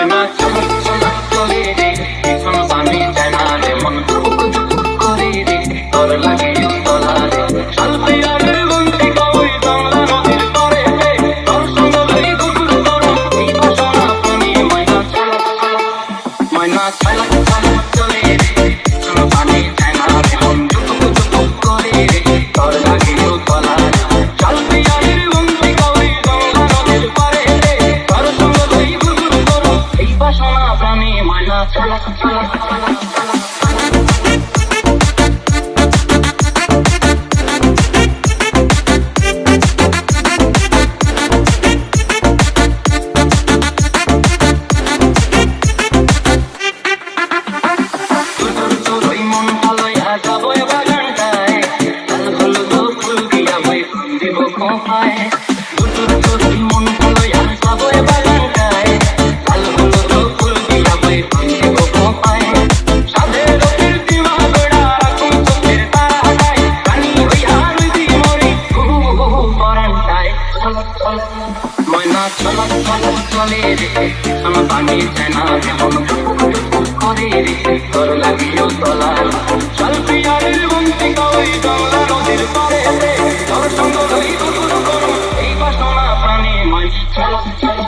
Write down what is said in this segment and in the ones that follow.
ময়না চলো চলো চলে রে পিছন পানি যায় না রে মন ধুক ধুক করে রে তোর লাগে তলা রে শালতে আর বন্দি কই বাংলা নদীর পারে রে তোর সঙ্গ লই গুগুর তোর এই বাসনা পানি ময়না চলো চলো ময়না চলো চলো চলে রে পিছন পানি যায় না রে মন ধুক ধুক করে রে তোর লাগে তলা রে শালতে আর বন্দি কই বাংলা নদীর পারে রে তোর সঙ্গ লই গুগুর তোর এই বাসনা পানি ময়না চলো চলো চলো ময়না চলো চলো চলে রে পিছন পানি যায় না রে মন করে রে তোর লাগিও তলা চল পিয়ারের বন্দি কই বাংলা নদীর পারে রে তোর সঙ্গ লই গুগুর করো এই বাসনা প্রাণী ময় চলো চলো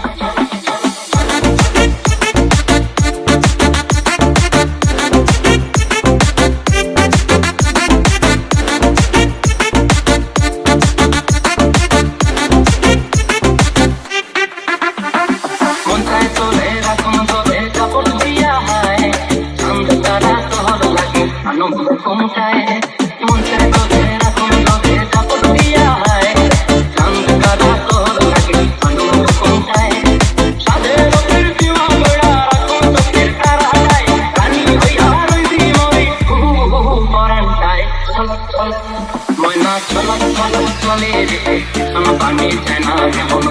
ময়না চলো চলো চলে রে পিছন পানি যায় না রে মন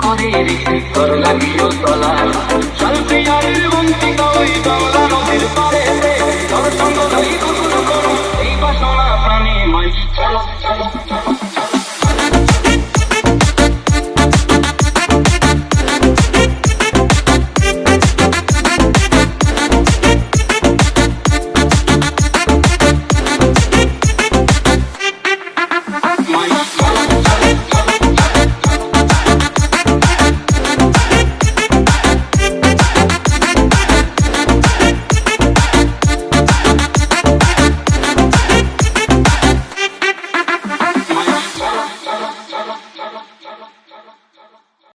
করে রে তোর লাগিও তলা চল পিয়ারের বন্দি কই বাংলা নদীর পারে রে তোর সঙ্গ লই গুগুর করো এই বাসনা প্রাণী ময় চলো চলো চলো